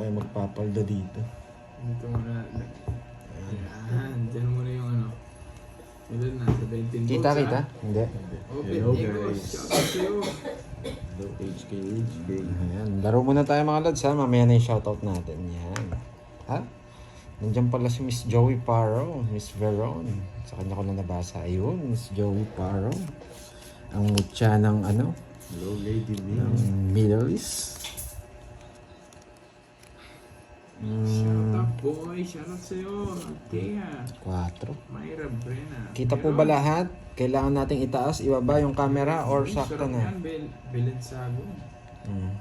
kayo magpapaldo dito. Dito muna. Yan. Diyan muna yung ano. Ilan na? 17 Kita, volts, kita? ha? Hindi. Open Hello, Egos. guys. Shout out sa'yo. Hello, HK. Ayan. Laro muna tayo mga lads ha. Mamaya na yung shoutout natin. Yan. Ha? Nandiyan pala si Miss Joey Paro. Miss Veron. Sa kanya ko na nabasa. Ayun, Miss Joey Paro. Ang mutya ng ano? Hello, Lady Ng Min. Middle East. Shout out boy. Shout out sa'yo. Thea. 4. Myra Brena. Kita po ba lahat? Kailangan nating itaas, ibaba yung camera or sakto Sarap na? yan, Belensago.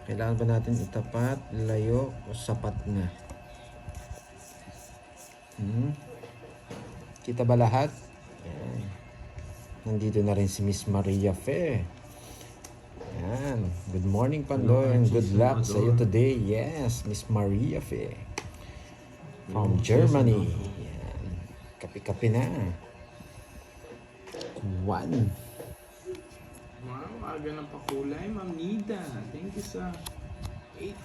Kailangan ba natin itapat, layo, o sapat na? Kita ba lahat? Yan. Nandito na rin si Miss Maria Fe. Yan. Good morning, Pandoy, and good luck sa iyo today. Yes, Miss Maria Fe. From Germany. Yan. Kapi-kapi na. 1. Wow, aga ng pakulay, Ma'am Nida. Thank you sa $8.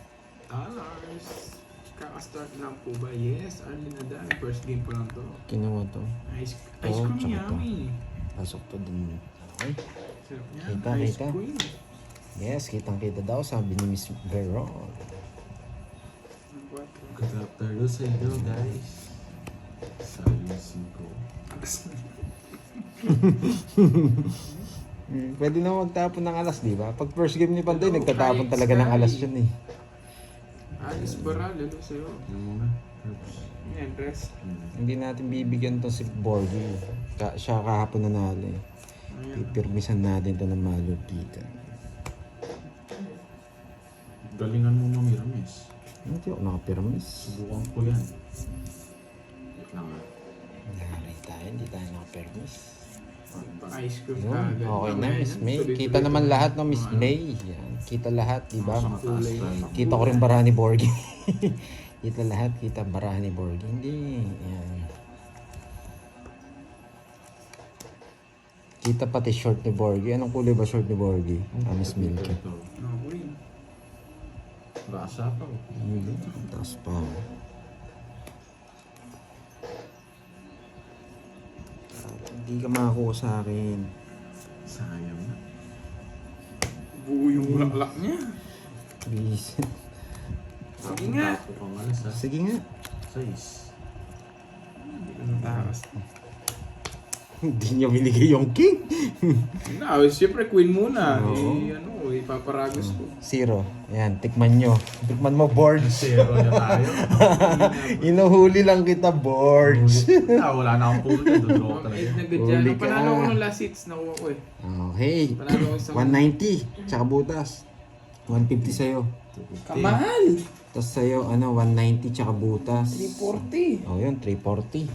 Kaka-start lang po ba? Yes, Arlene Adan. First game po lang to. Kinuha to. Ice Oh, cream tsaka to. yummy. Pasok to din. Okay. Sarap yan. Kita, Ice kita. cream. Yes, kitang-kita daw, sabi ni Miss Veron. Good afternoon sa inyo, guys. Silencing ko. Pwede na magtapon ng alas, di ba? Pag first game ni Pandoy, Hello, nagtatapon Kai talaga ng Sky. alas yun eh. Alice Baral, ano sa'yo? Ano muna? Herbs. Yan, rest. Hindi natin bibigyan to si Borgie. Siya kahapon nanalo eh. Ayan. Pipirmisan natin to ng malod dito. Galingan mo mamiramis. Hindi ako nakapirmis. Subukan ko yan. Wait lang ah. Nari tayo, hindi tayo nakapirmis. Ice cream Yun, kagad. okay na, Mamaya Miss yan, May. tuloy-tuloy Kita naman tuloy. lahat, no, Miss Ano? May. Yan. Kita lahat, di ba? Sa mataas tayo. Kita ko rin barahan ni Borgie. Kita lahat, kita barahan ni Borgie. Hindi. Yan. Kita pati short ni Borgie. Anong kulay ba short ni Borgie? Miss Milky. Ito. Okay. Rasa pa. Tapos pa. Hindi ka makakuha sa akin. Sayang na. Buo yung bulaklak niya. Please. Sige nga. Ako pang alas ha. Sige nga. 6. Takas. Hindi niya binigay yung king. Na, siyempre queen muna. Oo. Ano, ipaparagos ko. 0. Ayan, tikman nyo. Tikman mo, boards. 0 na tayo. Inuhuli lang kita, boards. Wala na akong pulo dyan. Dodraw talaga. 8 na good Huli dyan. ka. Panalo ko ng last hits. Nakuha ko eh. Okay. Panalo ko isang... 190. Tsaka butas. 150 sa'yo. Kamahal! Tapos sa'yo, 190 tsaka butas. 340. Oh, yun, 340.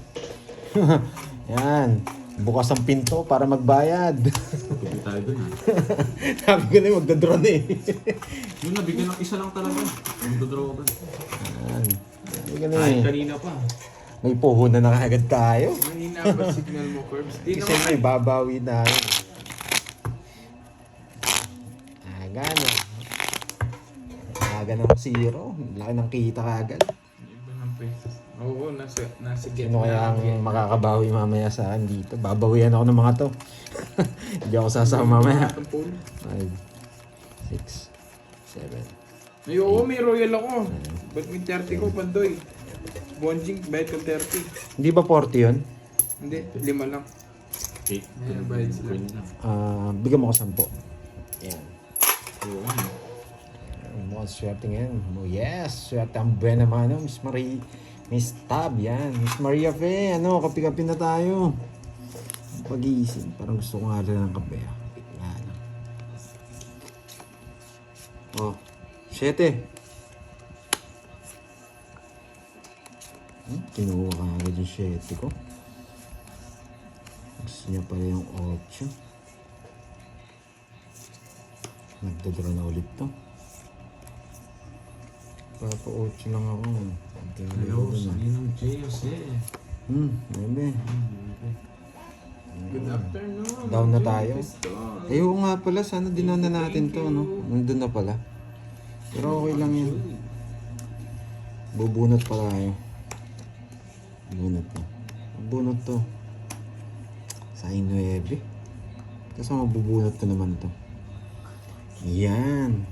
Yan. Bukas ang pinto para magbayad. Pwede tayo dun ha. Sabi ko na yung magdodraw na eh. Yung nabigyan ng isa lang talaga. Ang dodraw ko dun. Yan. Sabi ko na Kahit eh. kanina pa. May puhunan na kagad tayo. Mahina ba signal mo, Curbs? Di Kasi naman. may babawi na yun. Gano. Aga ng 0. Laki ng kita kagad. Iba ng pesos. Oo, nasa get Sino kaya ang makakabawi mamaya sa akin dito? Babawian ako ng mga to. Hindi ako sasama mamaya. 5, 6, 7. Ay, oo, may royal ako. Ba't may 30 ko, Pandoy? Bonjing, bayad ko 30. Hindi ba 40 yun? Hindi, 5 lang. 8. Ayan, bayad sila. Queen lang. Bigyan mo ko 10. Yan. Oo nga. Mukhang swerte ngayon. Oh, yes, swerte ang buwan naman. Miss Marie, Miss Tab, yan. Miss Maria Fe, kapi-kapi na tayo. Pag-iisip, parang gusto ko nga rin ng kape. Wala na. Oh, 7. Kinuha ka agad yung 7 ko. Gusto niya pala yung 8. Nagdadraw na ulit to. Papa 8 lang ako. Hello, Saninong Jose. Maybe. Good afternoon. Down na Julie tayo. Piston. Eh, oo nga pala, sana dinaw na natin to, no? Nandun na pala. Pero okay lang yan. Bubunot pa tayo. Bunot na. Bunot to. Sayang 9. Kasi mabubunot ko naman to. Yan.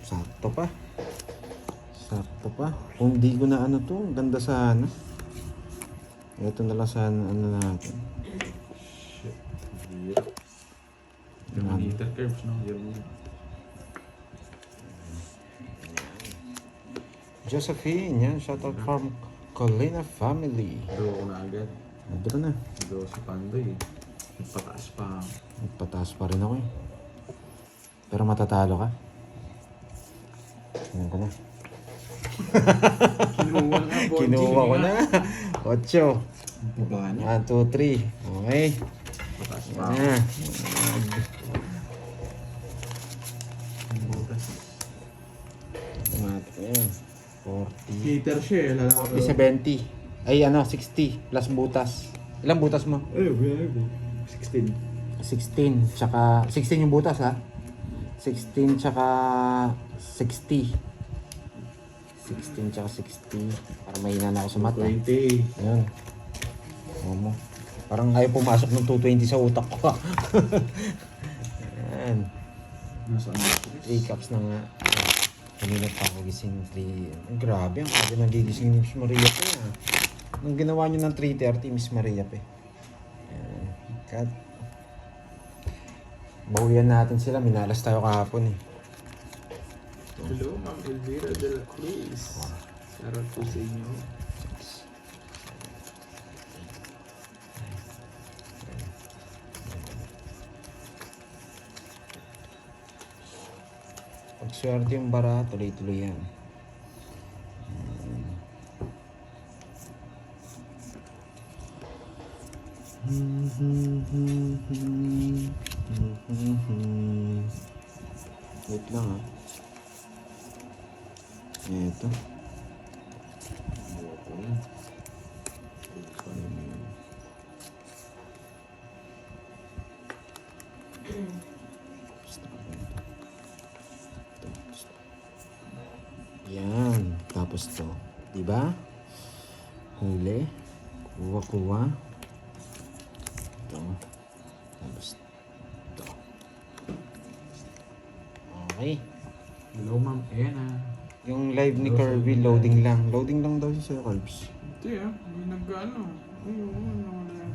Sakto pa. Sakto pa. Kung di ko na ano to, ang ganda sana. Ito na lang sana ano natin. Shit. Hirap. Meter curves, no? Hirap mo. Josephine, yan. Shoutout from Colina family. Draw ko na agad. Nadro na. Draw si Pandoy. Nagpataas pa. Nagpataas pa rin ako eh. Pero matatalo ka. Tingnan ko na. Kinuha nga, Bonjing. Kinuha ko na. 8. Ang pabaan niya. 1, 2, 3. Okay. Pataas pa. Ah. Ang butas. Automatic na yun. 40. Hater siya eh. Lalaki. 70. Ay ano, 60. Plus butas. Ilang butas mo? Ay, grabe. 16. 16. Tsaka, 16 yung butas ha? 16 tsaka 60. 16 tsaka 60. Para mahina na ako sa mata. 20. Ayun. Mo. Parang ayaw pumasok ng 220 sa utak ko. Ayan. Nasaan na? 3 cups na nga. Kanina pa ako gising 3. Grabe, ang sabi nagigising ni Miss Maria pa yan. Nung ginawa nyo ng 3:30, Miss Maria pa eh. Ayan. Cut. Bawian natin sila. Minalas tayo kahapon eh. Hello, Ma'am Elvira de la Cruz. Shoutout po sa inyo. Pag swerte yung bara, tuloy-tuloy yan. Wait lang ha. Ito. Yan. Tapos to. Diba? Huli. Kuha-kuha. Ito. Tapos ito. Okay. Hello, ma'am. Ayan ah. Yung live ni Kirby, loading lang. Loading lang daw siya sa Curbs. Hindi ah, hindi nag-ano. Ayun, ano na.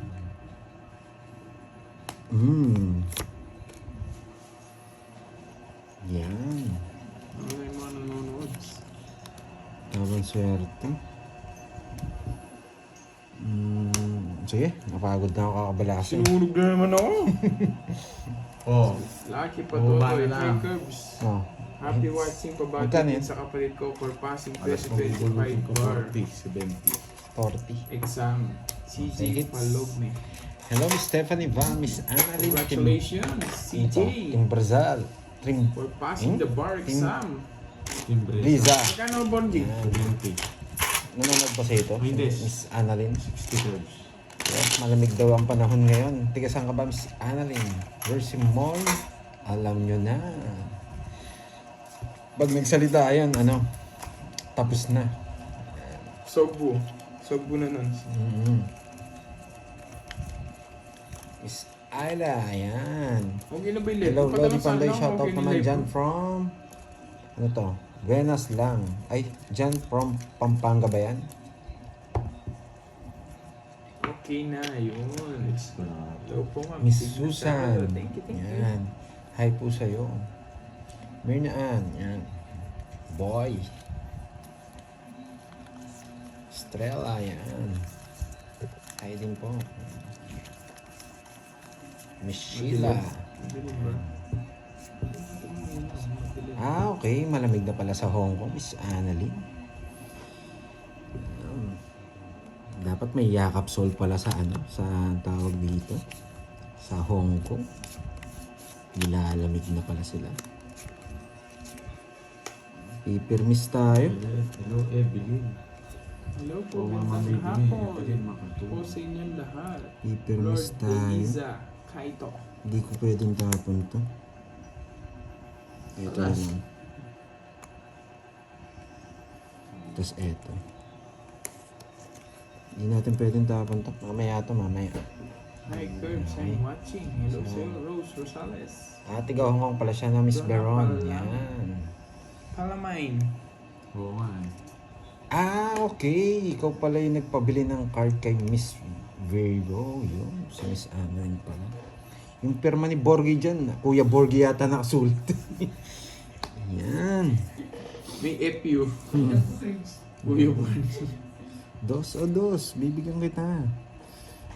Yan. Ano na yung mga nanonood? Tamang swerte. Sige, napagod na ako kakabalasin. Sinunog na naman ako. Oh. Lucky pa Oo, to, bala Hey lang. Curbs. Oh. Happy watching Magkano pabati yan? din sa kapatid ko for passing Alas 2025 bar 40, 70. 40. exam. Okay, CJ hits. Palogne. Hello, Miss Stephanie Van, Miss Annalyn Congratulations, CJ, Tim Brazal. Tim for passing the bar exam. Timbre. Liza. Magkano, Bonjing? Yan. 70. Nanonood ba sa ito? Hindi. Miss Annalyn. 60 curves. Yes, malamig daw ang panahon ngayon. Tiga saan ka ba, Miss Annalyn? Jersey Mall? Alam nyo na. Pag nagsalita, ayan, ano, tapos na. Sogbu. Sogbu na nun. Miss Ayla, ayan. Okay na ba yung Hello, level? Lodi Panday, Padala shoutout okay na naman level. dyan from, ano to, Venas lang. Ay, dyan from Pampanga ba yan? Okay na, yun. Hello po, ma'am. Miss Signature. Susan. Thank you, thank you. Yan. Hi po sa'yo. Mirnaan. Yan. Boy. Estrella. Yan. Hi din po. Miss Sheila. Madilim ba? Ah, okay. Malamig na pala sa Hong Kong. Miss Annalyn. Dapat may yakap sol pala sa ano, sa tawag dito. Sa Hong Kong. Nilalamig na pala sila. Pipirmis tayo. Hello, Evelyn. Hello po, Oo, magandang ma'am, hapon. Evelyn, makatuwa. Po sa inyong lahat. Pipirmis Lord tayo. Eliza Kaito. Hindi ko pwedeng tapon to. Ito na lang. Tapos eto. Hindi natin pwedeng tapon to. Mamaya to, mamaya. Hi, Curbs. I'm watching. Hello sa'yo, Rose Rosales. Ate Hong pala siya na Miss Doon na Beron. pala. Yan. Palamine. Oo nga eh. Okay. Ikaw pala yung nagpabili ng card kay Miss Virgo. Yun. Si Miss Anna rin pala. Yung pirma ni Borgie dyan. Kuya Borgie yata nakasulat. Yan. May FU. Uy, Dos o dos. Bibigyan kita.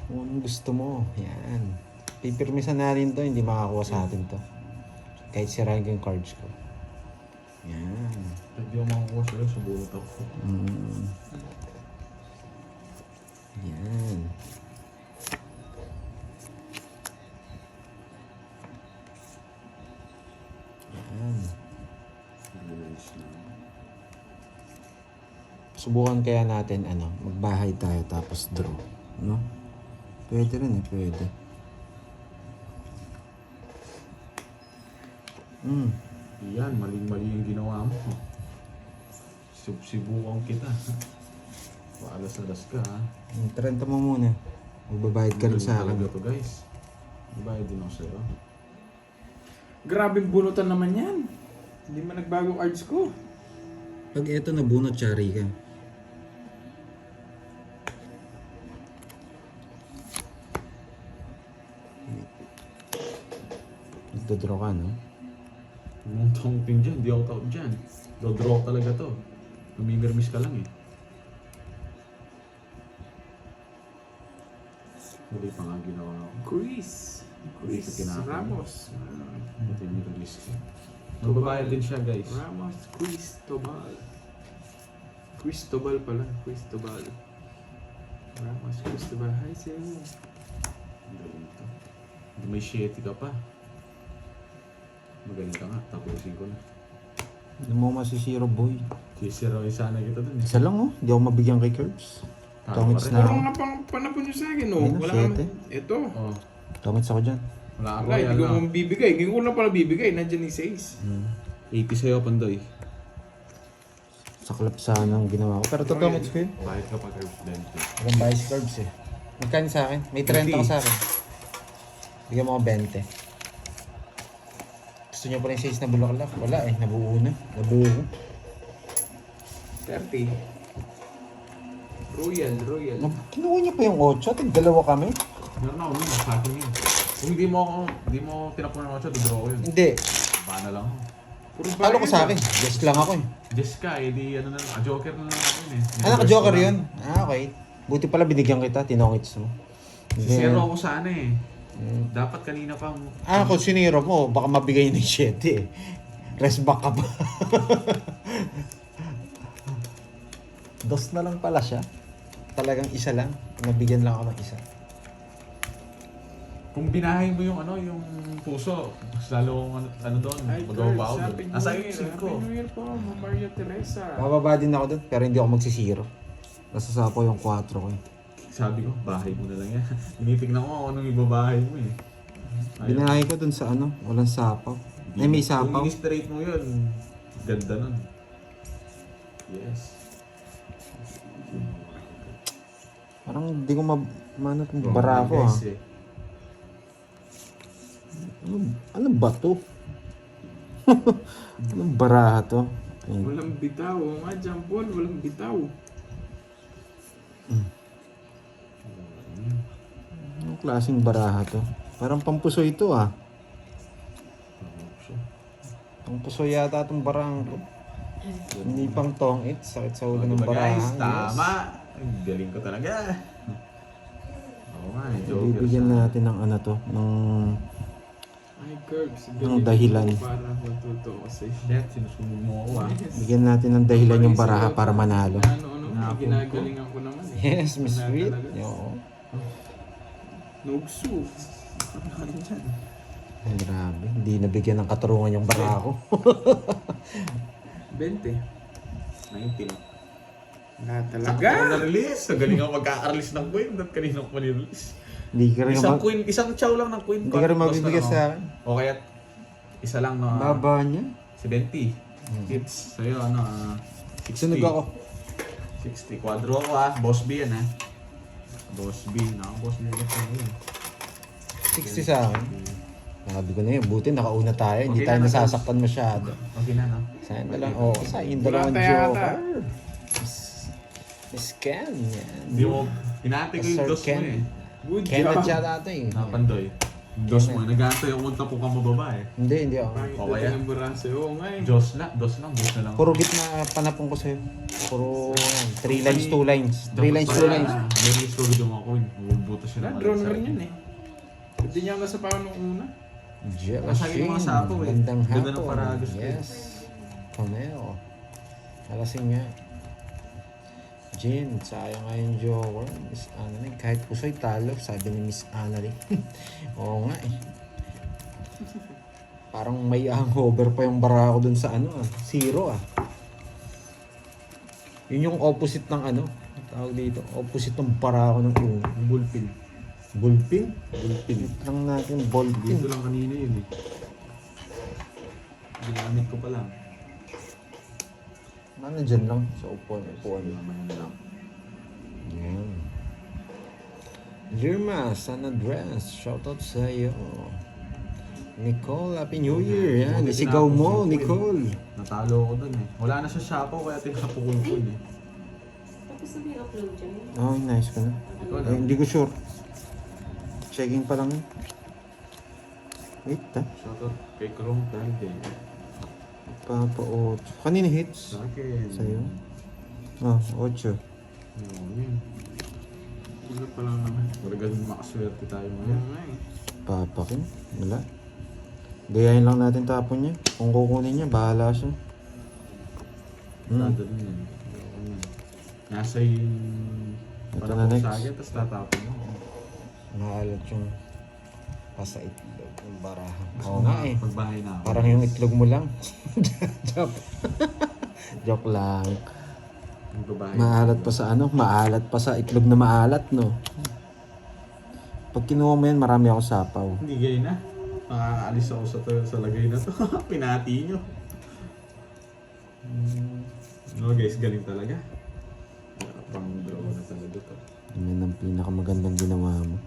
Kung anong gusto mo. Yan. Pipirmisan natin to. Hindi makakuha sa atin to. Kahit sirahin ko yung cards ko. Yan. Hindi ako makakuha sila sa bulot ako. Yan. Yan. Nice lang. Subukan kaya natin magbahay tayo tapos draw, no? Pwede rin pwede. Yan, maling-mali yung ginawa mo. Sibukan kita. Paalas-alas ka ha. 30 mo muna. Magbabayad ka rin sa Talaga akin. to guys. Babayad din ako sa'yo. Grabing bunutan naman yan. Hindi man nagbago cards ko. Pag eto nabunot, chari ka. Nagdodraw ka, no? Yung tongping dyan, di ako tawag dyan. Do-draw talaga to. Lumimirmis ka lang eh. Hindi pa nga ginawa ako. Chris. Chris Ito kinakain. Ramos. Buti nirelease ko. Magbabayad din siya guys. Ramos Cristobal. Cristobal pala. Cristobal. Ramos Cristobal. Hi sa'yo. Ang galing to. Hindi may shitty ka pa. Magaling ka nga, tapusin ko na. Hindi mo masisiro, boy. Sisirawin sana kita dun eh. Isa lang, oh. Hindi ako mabigyan kay Curbs. Tama Tongits rin. na. Parang nga pang panapon nyo sa akin, oh. Ayun, Wala siyete. naman. Ito. Oh, Comments ako dyan. wala ako Wala, yan hindi ko lang. mo bibigay. Ngayon ko na pala bibigay. Nandiyan ni 6. 80 sa'yo, Pandoy. Saklap sana ang ginawa ko. Pero to comments ko yun. Bayad ka pa Curbs Dente. Walang bias Curbs eh. Magkano sa akin? May 30 ka sa akin. Bigyan mo ako 20. Gusto niyo pa rin 6 na bulaklak? Wala eh. Nabuo na. Nabuo. 30. Royal. Kinuha niyo pa yung 8. Tig dalawa kami. Meron ako nun, sa akin yun. Kung hindi mo tinapon ng 8, dodraw ko yun. Hindi. Bana lang ako. Puro Talo ko bayan, sa akin. Just lang ako eh. Jess ka, eh di ano na lang, joker na lang ako yun eh. Naka-joker yun. Okay. Buti pala binigyan kita. Tinongits mo. Zero ako sana eh. Dapat kanina pa. Kung siniro mo, baka mabigay ng 7 eh. Rest back ka pa. Dos na lang pala siya. Talagang isa lang. Nabigyan lang ako ng isa. Kung binahay mo yung yung puso, mas lalo akong ano doon, Hi, magawa ako Kurt. doon. Happy New Nasa Year. isip ko. Happy New Year po, Ma'am Maria Teresa. Bababa din ako doon, pero hindi ako magsisiro. Nasasapo yung 4 ko eh. Sabi ko, bahay mo na lang yan. Tinitignan ko kung anong ibabahay mo eh. Binahay ko doon sa walang sapaw. Ay, may sapaw. Kung straight mo yun, ganda nun. Yes. Parang hindi ko mano itong bara ko ha. Guys, eh. Ano ba to? Anong baraha to? Ayun. Walang bitaw. Oo nga, Jampon. Walang bitaw. Anong klaseng baraha to? Parang pampuso ito ah. Pampuso yata itong barahang to. Hindi pang tong-it. Sakit sa ulo ng Diba, baraha. guys, tama. Ang galing ko talaga. Oo nga, joker. Bibigyan siya. natin ng ng Ay, Curbs. Ang dahilan. Para matuto kasi. Shit, sinusunod mo ako ah. bigyan natin ng dahilan yung baraha para manalo. Ano, Napon ko. ginagalingan ko naman eh. Yes, Miss Wala Sweet. talaga. Oo. Nugsu. Ano dyan? Ay, grabe. Hindi nabigyan ng katurungan yung baraha ko. 20. 19. Wala Sakto talaga. ko na-release. Ang galing ako magkaka-release ng queen. Ba't kanina ko pa-release? Hindi ka rin Isang queen, isang chow lang ng queen. Hindi ka rin Tapos mabibigyan na, sa akin. O kaya, isa lang na. Baba niya. 70. Hits. Sa'yo, ano, 60. Sunog ako. 60. Quadro ako Boss B yan Boss B. Boss B ulit ko yun. 60 sa akin. Sabi ko na yun, buti nakauna tayo. Hindi Okay tayo na, nasasaktan masyado. Okay na, no? Sayang dalawang, sayang dalawang Wala tayo joker. Miss Ken, yan. Hindi mo, hinati ko yung Sir dos mo Ken. Good Ken at job. siya dati. Napandoy. Dos mo, nag-aantay ako punta po kang bababa Hindi ako. Pangit Okay, dating ah. ang buraso. Oo nga eh. Dos na lang. Puro gitna panapon ko sa'yo. Puro 3 lines, 2 lines. 3 lines, 2 lines. May restore yung ako yun. Bubuto siya Wala, drone rin yun eh. Hindi niya ako nasapawan nung una. Masaya yung mga sapo eh. Gandang Ganda ng hapon. paragos ko. Yes. Cameo. Alasing nga. Jin, sayang nga yung joker. Miss Annalie. Kahit puso'y talo, sabi ni Miss Annalie. Oo nga eh. Parang may hangover pa yung bara ko dun sa ano zero Yun yung opposite ng ano. Tawag dito. Opposite ng bara ko ng una. Bullpin. Bullpin? Bullpin. Lang natin ballpin. Dito lang kanina yun eh. Ginamit ko pa lang. Ano dyan lang? Sa upuan. Mamaya na lang. Yan. Jirma, sana dress. Shoutout sa iyo. Nicole, Happy New Year. Yan, isigaw mo, Nicole. Natalo ako dun eh. Wala na siya shapo kaya tinapo ko yun eh. Tapos na yung upload dyan. Oh, nice ko na. Ikaw Eh, hindi ko sure. Checking pa lang yun. Wait Shoutout kay Krong Friday. Papa 8. Kanina hits? Sa akin. Sa'yo? Oh, 8. Oo, yun. Wala pa lang naman. Talagang makaswerte tayo Oo ngayon. nga eh. Papa Kim? Wala. Gayahin lang natin tapon niya. Kung kukunin niya, bahala siya. Dado rin yan. Ayoko yan. Nasa yung Ito panapok na next. sa akin, tapos tatapon mo. Maalat yung pasait ng baraha. Oo nga eh. Pagbahay na ako. Parang yung itlog mo lang. Joke. Joke lang. Yung babae. Maalat pa sa ano? Maalat pa sa itlog na maalat, no? Pag kinuha mo yan, marami ako sapaw. Hindi gay na. Makakaalis ako sa lagay na to. Pinati nyo. No guys, galing talaga. Pang draw na talaga to. Yan ang pinakamagandang ginawa mo.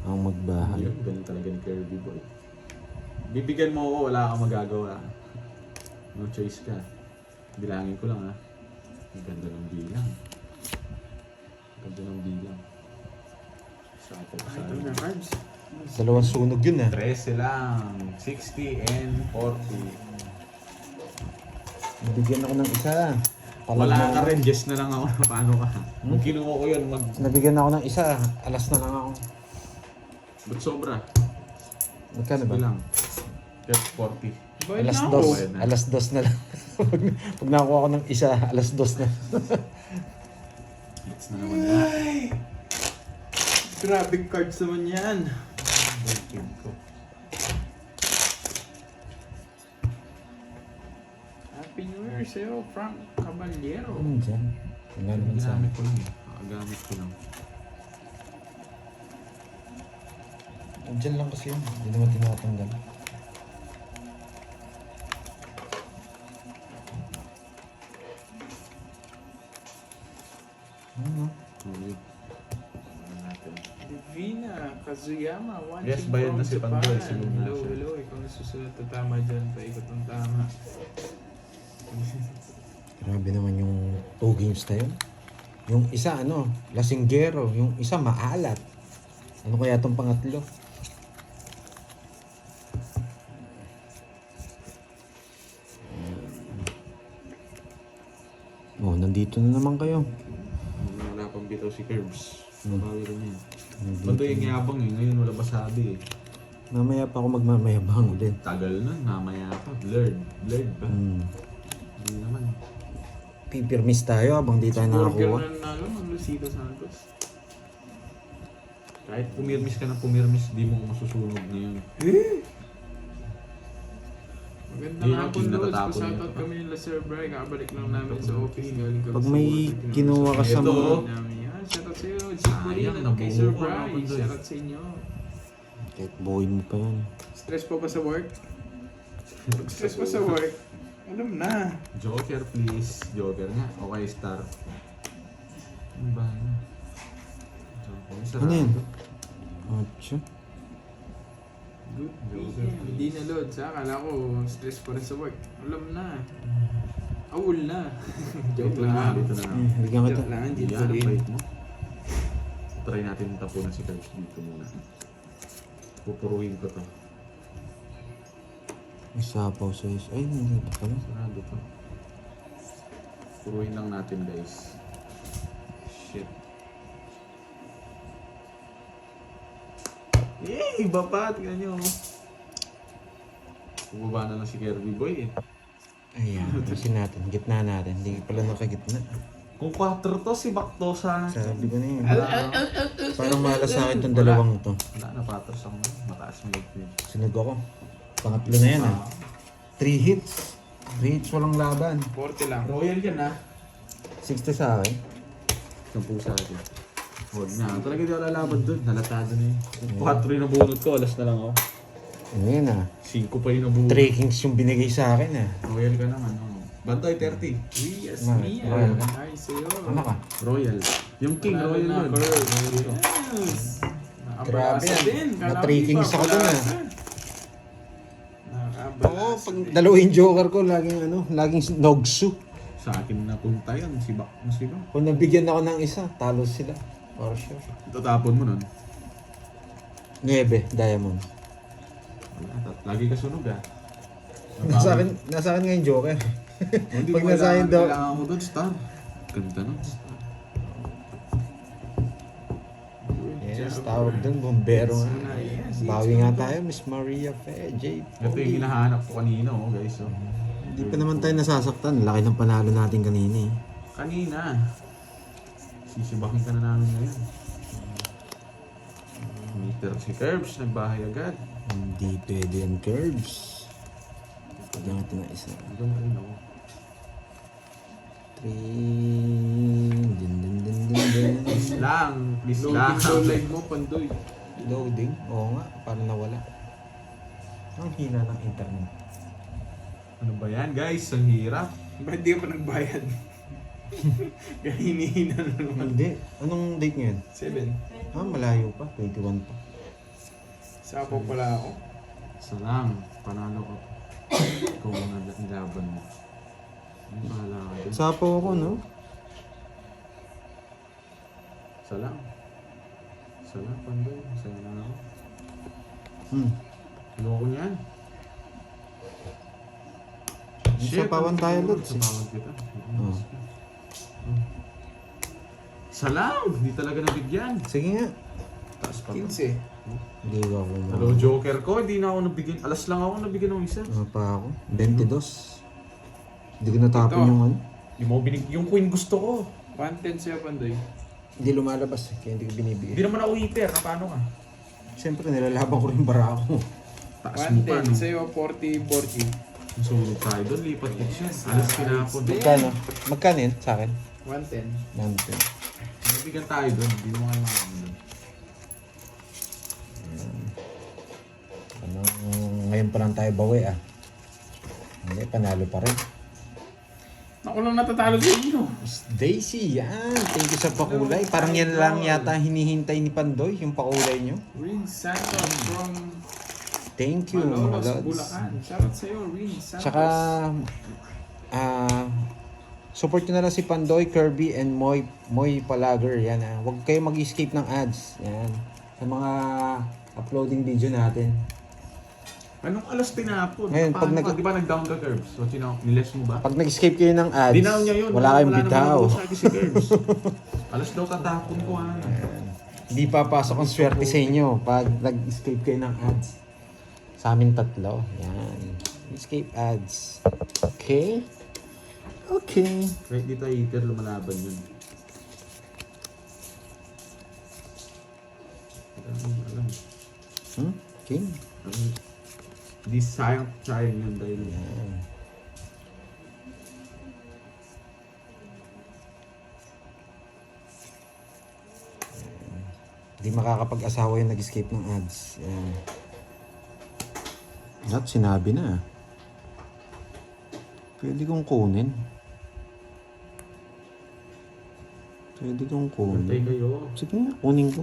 Ang magbahay. Yun, galing talaga ni Kirby Boy. Bibigyan mo ako, wala kang magagawa. No choice ka. Bilangin ko lang ha. Ang ganda ng bilang. Ang ganda ng bilang. Sapo ko sa Ito na cards. Dalawang sunog yun 13 lang. 60 and 40. Bigyan ako ng isa. Wala ka rin, just na lang ako. Paano ka? Kung kinuha ko yun, Nabigyan ako ng isa. Alas na lang ako. ba't sobra? Magkano ba? Bilang. 40. Bayad Alas na ako. dos. Bayad na. Alas dos na lang. Pag nakuha ko ng isa, alas dos na. Hits na naman na. Grabe cards naman yan. Bulletin ko. Happy New Year sa'yo, Frank Caballero. Ano dyan? Wala naman sa Ginamit ko lang eh. Gamit ko lang. Diyan lang kasi yun. Hindi naman tinatanggal. Ano? Tuloy. Ano natin? Divina Kazuyama, watching Yes, bayad from na si Japan. Pandoy, sunod na Hello, siya. hello. Ikaw nasusunod na tama dyan. Paikot ng tama. Grabe naman yung 2 games na yun. Yung isa ano, lasinggero. Yung isa maalat. Ano kaya itong pangatlo? Oh, nandito na naman kayo. Wala pang bitaw si Curbs. Hmm. Mabawi rin yan. Nandito. Pandoy yung yabang eh. Ngayon wala masabi eh. Mamaya pa ako magmamayabang ulit. Tagal na. Namaya pa. Blurred. Blurred ba? Hindi naman. Pipirmis tayo habang di tayo Burger nakakuha. na nanalo ng Lucido Santos. Kahit pumirmis ka na pumirmis, di mo masusunog ngayon. Magandang Yun ang hapon, Lods. kinatatapon Pasoutout nito. kami nila Sir Bry. Kakabalik lang namin sa office. Galing kami Pag sa may work. kinuha ka sa Ito, mga... namin yan. Shoutout sa iyo. Sayang, At kay Sir nabuo ko, Bry. Pandoy. Shoutout sa inyo. Kahit buhay mo pa yan. Stress po ba sa work? Stress pa sa work. Alam na. Joker, please. Joker nga. Okay, star. Ano ba? Joker. Ano yun? Ocho. Good. Joker, Hindi na load. Sa akala ko, stress pa rin sa work. Alam na. Awol na. Joke lang. Dito na lang. Bigyan kita. Joke lang. Hindi Yan ang bait mo. Try natin tapunan si Carlos dito muna. Pupuruhin ko to. Isapaw sa is. Ay, hindi pa pala. Sarado to. Puruhin lang natin guys. Shit. Yay! Iba pa! Tingnan nyo. Bumaba na lang si Kirby Boy eh. Ayan, kasi natin. Gitna natin. Hindi pala nakagitna. Kung 4 to, si Bakto sa... Sabi ko na yun. Wala, Parang malas sa akin itong dalawang to. wala na patros ako. Mataas mo yung Sunog ako. Pangatlo na yan ah. 3 hits. 3 hits walang laban. 40 lang. Royal yan ah. 60 sa akin. 10 sa akin. Huwag na. Talaga di ako lalaban dun. Nalatado na yun. 4 yung nabunod ko. Alas na lang ako. Ano yun ah. 5 pa yung nabunod. 3 kings yung binigay sa akin ah. Royal ka naman. Oh. Bantoy 30. Yes, Ma- Mia. Royal. Ay, sa'yo. Ano ka? Royal. Yung king, Wala royal na, yun. Curve. Royal. Yes. Grabe Nakabasa yan. din. Kala Na ko 3 iba, kings ako dun wala ah. ka. Nakabasa Oo, pag din. dalawin joker ko, laging ano, laging nogsu. Sa akin na punta yun. Si Bak. Si Bak. Kung nabigyan ako ng isa, talo sila. For sure. Tatapon mo nun. 9, diamond. Wala. Lagi ka sunog ah. Nasa akin ngayon joker. Hindi Pag mo nasa akin daw. kailangan mo dun, star. Ganda nun. Yes, tawag dun, bombero nga. Yes, Bawi nga tayo, Miss Maria Fe, J. Ito yung hinahanap ko kanina oh guys. Oh. Hindi pa naman tayo nasasaktan. Laki ng panalo natin kanina eh. Kanina. Sisibakin ka na namin ngayon. Meter si Curbs, nagbahay agad. Hindi pwede yung curves. Pagyan natin na isa. Hanggang rin ako. 3. Din din din din din. Please lang, please lang. Loading low live mo, Pandoy. Loading? Oo nga, parang nawala. Ang hina ng internet. Ano ba yan guys? Ang hirap. Ba't di ka pa nagbayad? Kaya hinihina na naman. Hindi. Anong date ngayon? 7. Ah, malayo pa. 21 pa. Sapo pala ako. Isa lang, panalo ko. Ikaw ang nilaban mo. Ano bahala ka dun? Sapo ako, no? Isa lang. Isa lang, Pandoy. Isa lang ako. Loko niyan. Sapawan tayo, Lods. Sapawan kita. Oh. Isa lang! Hindi talaga nabigyan. Sige nga. Taas pa to. 15. Hindi ko ako Hello, Joker ko. Hindi na ako nabigyan. Alas lang ako nabigyan ng isa. Ano pa ako? 22. Hindi ko natapon Ito. yung ano. Hindi mo yung queen gusto ko. 110 sa'yo, Pandoy. Hindi lumalabas eh, kaya hindi ko binibigay. Hindi naman ako hiper. Paano ka? Siyempre, nilalaban ko rin bara ako. Taas mo pa, no? 110 sa'yo, 40. Sumunod tayo doon. Lipat din siya. Alas kinapon. Magkano? Magkano yun sa akin? 110. Nante. Nabigyan tayo doon. Hindi mo kayo makakam doon. Ano, ngayon pa lang tayo bawi ah. Hindi, panalo pa rin. Ako lang natatalo sa inyo. Daisy, yan. Thank you sa pakulay. Parang yan lang yata hinihintay ni Pandoy, yung pakulay nyo. Rin Santos from Thank you, mga Malolos, lods. Bulacan. Shoutout sa'yo, Rin Santos. Tsaka, support nyo na lang si Pandoy, Kirby, and Moy Palager. Yan ah. Huwag kayo mag-escape ng ads. Yan. Sa mga uploading video natin. Anong alas tinapon? Ngayon, pag Paano nag- ka? Di ba nag-down ka, Curbs? So, niles mo ba? Pag nag-escape kayo ng ads, Dinaw niya yun. wala kayong bitaw. Wala naman si Curbs. Alas daw tatapon ko ha. Hindi papasok ang swerte sa inyo pag nag-escape kayo ng ads. Sa amin tatlo. Yan. Escape ads. Okay? Okay. Kahit di tayo hitter, lumalaban yun. Alam. King? Di sayang yun dahil Yan. Hindi makakapag-asawa yung nag-escape ng ads. Yan. At sinabi na. Pwede kong kunin. Pwede kong Bantay kunin. kayo. Sige nga, kunin ko.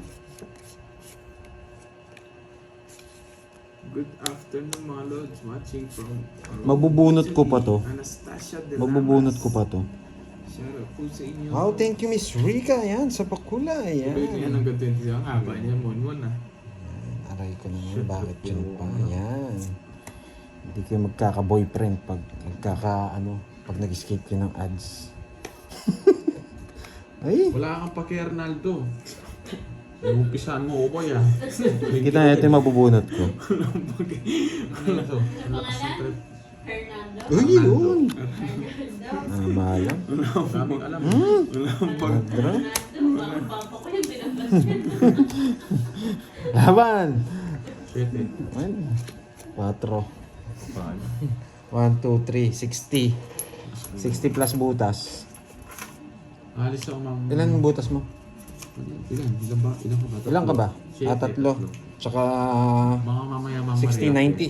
Good afternoon mga lods. Watching from... Mabubunot ko pa to. Anastasia de Mabubunot ko pa to. Shout out po sa inyo. Wow, thank you Miss Rika. Yan, sa pakula. Sabi niya Yan. hanggang 20 ang haba niya. Mon na. Aray ko naman, Shit, bakit ba't yun yun? pa? Yan. Hindi kayo magkaka-boyfriend pag pag nag-escape kayo ng ads. Ay, Wala kang paki, Arnaldo. Umpisaan mo, boy ah. kita na ito yung mabubunot ko. Ano to? Pangalan? Fernando? Uy, yun! Fernando? Malam. Daming alam. Madra. Fernando? Baka papa ko yung binabasyan. Laban! 7. 4. Paano? 1, 2, 3, 60. 60 plus butas. Alis ako, ma'am. Ilan yung butas mo? Ilan? Ilan ba? Ilan ka ba? Ilan ka ba? Siyete, Tatlo. Tsaka Mga mamaya, ma'am. 60, Maria.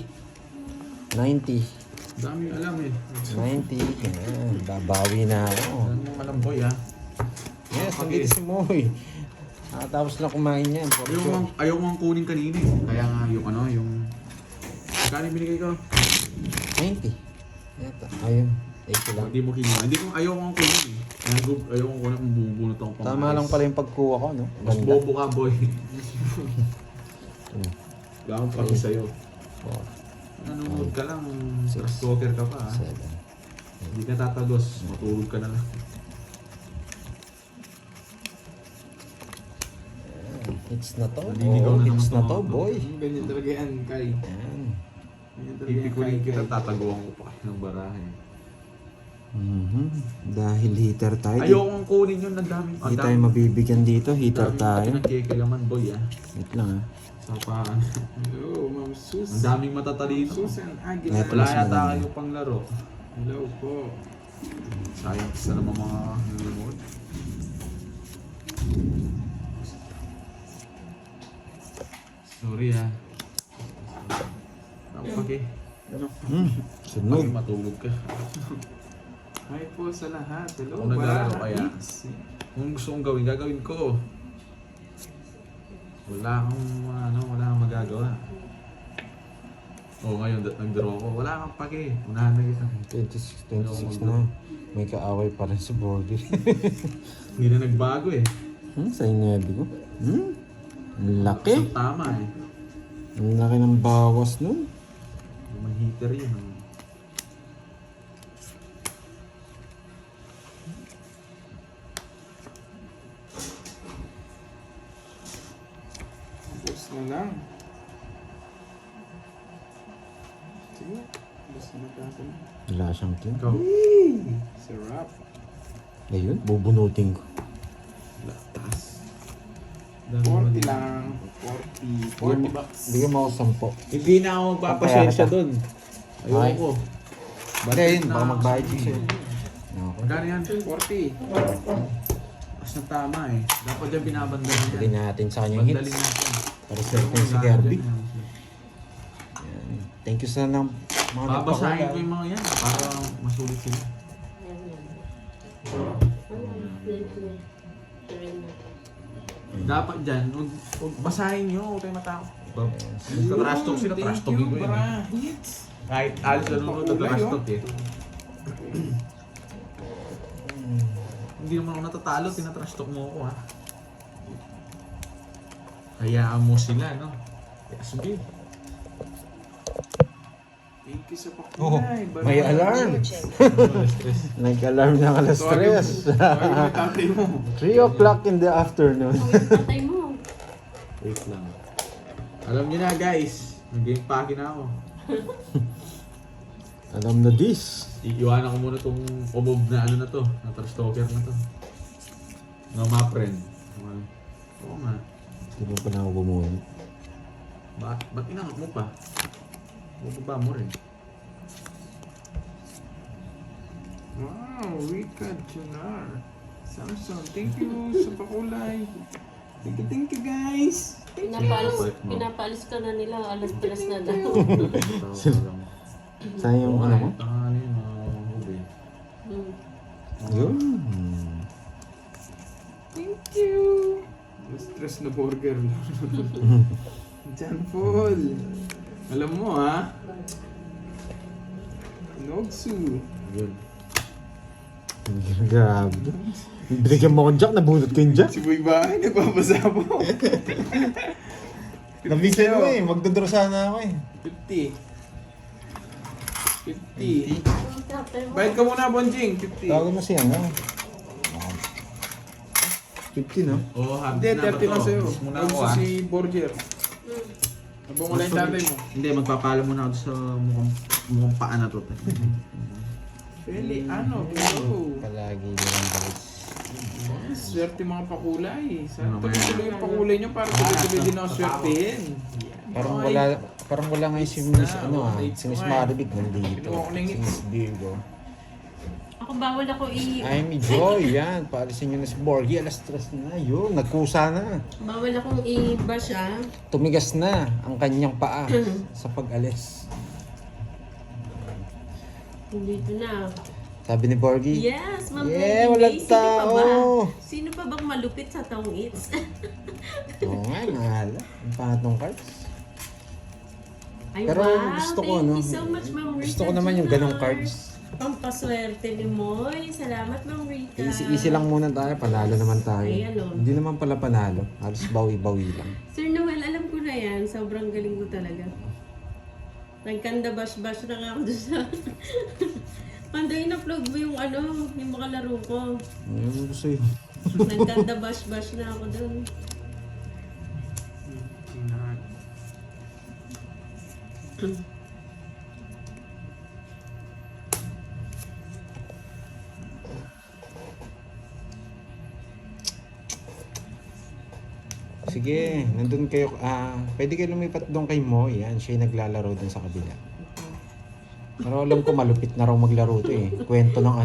90. 90. Daming alam eh. 90. Yan. Babawi na ako. Daming alam, boy ah. Yes, nandito si Moy. Tapos na kumain yan. Ayaw mo ang kunin kanina eh. Kaya nga yung ano, yung... Magkano binigay ko? 90. Yata. Ayun. 80 lang. Hindi mo kinuha. Hindi ko ayaw ko ang kunin eh. Ayaw ko kunin kung bubunot ako pang Tama lang pala yung pagkuha ko, no? Mas Ganda. bobo ka, boy. Gawang pa rin sa'yo. 4, Nanonood ka lang, trash talker ka pa. 7. Hindi ka tatagos, matulog ka na lang. Hits na to. Naliligaw Oh, na hits naman na to, to, boy. Ganyan talaga yan, Kai. Yan. Ganyan talaga yan, Pipikunin Kai. kita, tataguan ko pa ng barahe. Dahil heater tayo. Ayaw kong kunin yun, ang daming... Hindi tayo mabibigyan dito. Heater tayo. Pinagkikilaman, boy ah. Wait lang ah. Sa paan. Hello, Ma'am Sus. Ang daming matatalino. Susan Eto Aguilar. Wala mas yata maganda. kayo pang laro. Hello po. Science na naman mga nanonood. Sorry ah. Ako paki. Sunog. Paki matulog ka. Hi po sa lahat. Hello, Ako naglalaro Bara. kaya. Hits. Kung gusto kong gawin, gagawin ko. Wala akong wala akong magagawa. Oh, ngayon nag-draw ko. Wala kang paki. Unahan na kita. 26 na. May kaaway pa rin sa border. Hindi na nagbago eh. Sa inyebi ko. Ang laki. Isang tama eh. Ang laki ng bawas nun. May heater yun. Tapos na lang. Sige. Basta magkakasin. Wala siyang king. Ikaw. Sarap. Ayun, bubunutin ko. Taas. 40 lang. 40. 40 bucks. Bigyan mo ako 10. Hindi na ako magpapasensya doon. Ay. Ayoko. Bakit? Baka magbayad siya sa'yo. Magkano yan? 40. Mas na tama eh. Dapat yan binabandalan Bigyan yan. natin sa kanya yung Bandalin hits. natin. Para sa atin si Kirby. Yan. Thank you sa mga Babasahin ko nagpakulay. yung mga yan para masulit sila. Yan, yan. Dapat dyan, huwag basahin nyo, huwag tayo matakot. Trash talk sila, trash talk Thank you, ko yun. Bara. Hits. Kahit alis na nunod na trash talk eh. Hindi naman ako natatalo, tinatrash talk mo ako ha. Hayaan mo sila, no? Kaya sige. Thank you sa Oh, pakulay. Bara. may alarm. Stress. Nag-alarm na alas 3. Tawagin mo tatay mo. 3 o'clock in the afternoon. Patay mo. Wait lang. Alam niyo na guys, nag-game paki na ako. Alam na this. Iiwanan ko muna tong kumob na ano na to, na trash talker na to. Nga mga friend. Oo nga. Hindi mo pa na ako bumuhay. Ba't inangat mo pa? Bubaba mo rin. Wow, Rika Junar. Samson, thank you sa pakulay. Thank you guys. Pinapaalis ka na nila. Alas-alas na daw. Saan yung ano mo? Tanghali, mga hubin. Yun. Thank you. Stress na burger. John Paul. Alam mo ha? Nogsu. Yun. Grabe. Binigyan mo akong jack, nabunot ko yung jack. Si Boy Bahay, nagpapasa mo. Nabigyan mo eh, magdodraw sana ako eh. 50. 50. Bayad ka muna, Bonjing. 50. Tawag mo siya, no? 50, no? Oo, Hindi, 30 lang sa'yo. Muna ako Nogsu ah. si Borger. Nabong wala yung tatay mo. Hindi, magpapala muna ako sa mukhang paa na to. Pwede, ano? Pero, Palagi nilang balis. swerte mga pakulay. Ano, Tuloy-tuloy yung pakulay nyo para tuloy-tuloy din ako swertehin. Parang wala ngayon si Miss, si Miss Maribig nandito. Kinuha ko na yung Si Miss Virgo. Ako bawal ako I'm Joy, yan. Paalisin nyo na si Borgie. Alas 3 na. Yun, nagkusa na. bawal akong i-brush Tumigas na ang kanyang paa sa pag-alis. Dito na. Sabi ni Borgie, Yes, Ma'am Yeah, Reggie walang May. Sino pa ba? tao. Sino pa bang malupit sa taong its? oo nga, mahala. Ang pangat ng cards. Ay, Pero wow. gusto ko, Thank no? you so much, Ma'am Rita. Gusto ko naman yung ganong Junior. cards. Pampaswerte ni Moy. Salamat, Ma'am Rita. Easy lang muna tayo. Panalo naman tayo. Ay, ano? Hindi naman pala panalo. Halos bawi-bawi lang. Sir Noel, alam ko na yan. Sobrang galing ko talaga. Nagkanda bash-bash na nga ako doon sa... Pando, in-upload mo yung yung mga laro ko. Ano gusto yun? Nagkanda bash-bash na ako doon. Sige, nandun kayo. Pwede kayo lumipat doon kay Mo. Yan, siya yung naglalaro dun sa kabila. Pero alam ko malupit na raw maglaro to eh. Kwento ng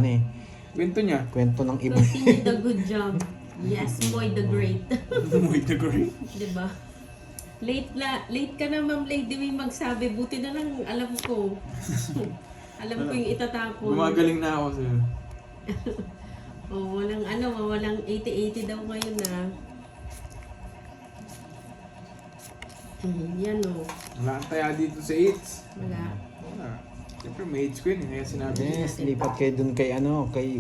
Kwento niya. Kwento ng iba. Continue the good job. Yes, Moy the Great. Muy the great. Diba? Late ka na, Ma'am Lady May magsabi. Buti na lang alam ko. Alam ko yung itatapon. Gumagaling na ako sa'yo. Walang 80-80 daw ngayon na. Yan o. Wala kang taya dito sa 8s. Wala. Wala. Siyempre may 8s ko yun eh. Kaya sinabi ko. Yes, lipat kayo dun kay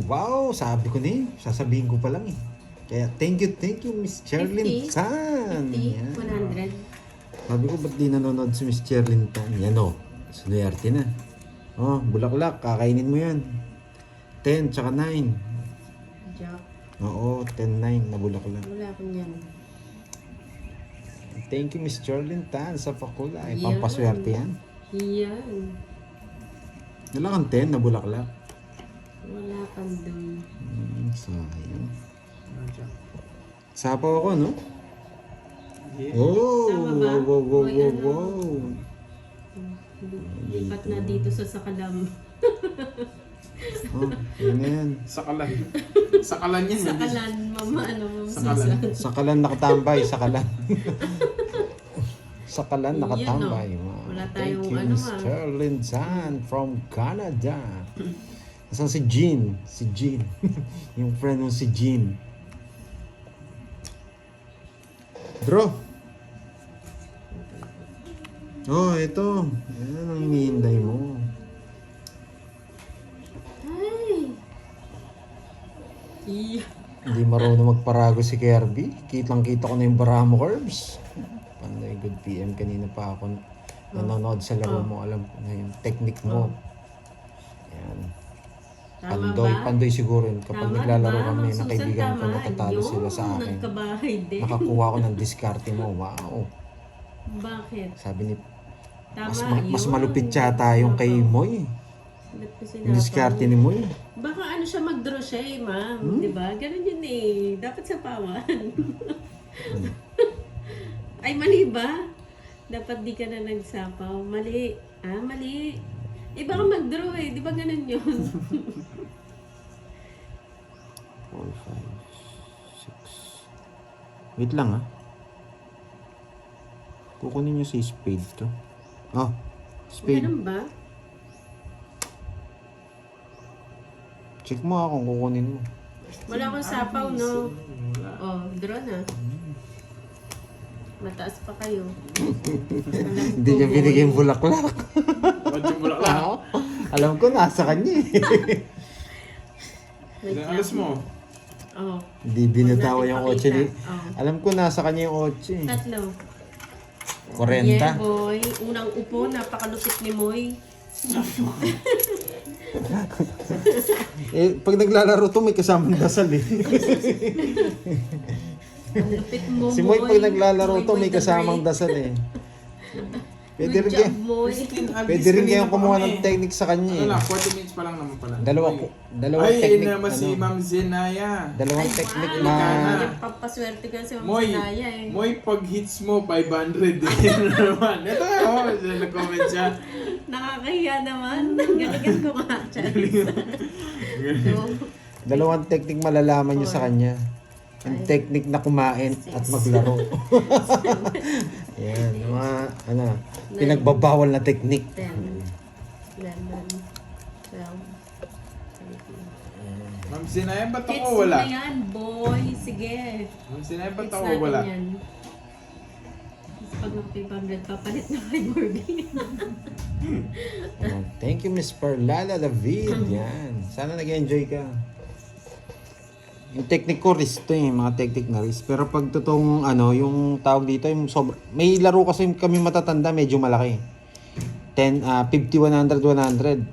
wow, sabi ko na eh. Sasabihin ko pa lang eh. Kaya thank you Miss Cherlyn 50? Tan. 50, Yan. 100. Sabi ko ba't di nanonood si Miss Cherlyn Tan? Yan o, sunuyarte na. Oh, bulaklak, kakainin mo yan. 10 tsaka 9. Jack. Oo, 10-9 na bulaklak. Wala akong yan. Thank you Miss Cherlyn Tan sa pakulay. Yan. Pampaswerte yan. Yan. Wala kang 10 na bulaklak. Wala kang doon. Sayang. Ano siya? Sapaw ako, no? Yeah. Oh, Tama ba? wow. May Lipat na dito sa Sakalam. Oh, yun na yan. Sakalan. Sakalan yan. Sakalan, Mama Sakalan. Susan. Sakalan nakatambay, sakalan. Sakalan nakatambay. Yan, Wow. Wala Thank tayong you, Miss Cherlyn Tan from Canada. Nasaan si Jean? Si Jean. Yung friend mo si Jean. Draw. Oh, ito. Yan ang iniinday mo. Ay! Iya. Hindi marunong magparago si Kirby. Kitang-kita ko na yung Baramo Curves. Panday, good PM. Kanina pa ako nanonood sa laro mo. Alam ko na yung technique mo. Yan. Tama Pandoy siguro yun. Kapag Tama, naglalaro diba? kami Ma'am na Susan, kaibigan ko, tama. natatalo Yun, sila sa akin. Nagkabahay din. Nakakuha ko ng diskarte mo. Wow. Bakit? Sabi ni, Tama, mas yun. malupit yata yung kay Moy. Ba't ko Yung diskarte ni Moy. Baka ano siya mag-draw siya eh, ma'am. Di ba? Ganun yun eh. Dapat sa pawan. Ay, mali ba? Dapat di ka na nagsapaw. Mali. Mali. Eh, baka mag-draw eh. Di ba ganun yun? 4, 5, 6. Wait lang Kukunin niyo si spade to. Oh, spade. Ganun ba? Check mo kung kukunin mo. Wala akong sapaw, no? Wala. Oh, draw na. Mataas pa kayo. Hindi niya binigay yung bulaklak. Ba't yung bulaklak? Alam ko, nasa kanya eh. Wait Ilan lang. alas mo? Oh, Hindi binatawa Huwag yung natin 8 ni... pakita. Oh. Alam ko, nasa kanya yung 8 eh. tatlo. 40. Yeah, boy. Unang upo, napakalupit ni Moy. Eh, pag naglalaro to, may kasamang dasal eh. Ang lupit mo, Si Moy, pag naglalaro Moy, to, Moy may the kasamang Great. dasal eh. Pwede Good rin job, kayo. Moy. Pwede rin kayong kumuha ng technique sa kanya Ano eh. lang, 40 minutes pa lang naman pala. Dalawang Ay, technique. yun naman si Ma'am Zenaya. Dalawang technique wow. na... Yung pampaswerte ka sa Moy, mga Sinaya eh. Moy, pag hits mo, 500 Ano naman. Ito nga, nag-comment siya. Nakakahiya naman. Galingan ko nga siya. So, Dalawang technique malalaman nyo sa kanya. Yung technique na kumain at maglaro. Yan, mga pinagbabawal na technique. 10, 11, 12, Ma'am Zenaya, ba't 13. ako Hits wala? na yan, boy. Sige. Ma'am Zenaya, ba't Hits ako natin wala? yan. Pag mag-500, papalit na kay Morby. Yan. Thank you, Miss Perlala David. Yan. Sana nag-enjoy ka. Yung technique ko wrist to eh, mga technique na wrist. Pero pag totoong yung tawag dito, yung may laro kasi kami matatanda, medyo malaki. 50, 100, 100.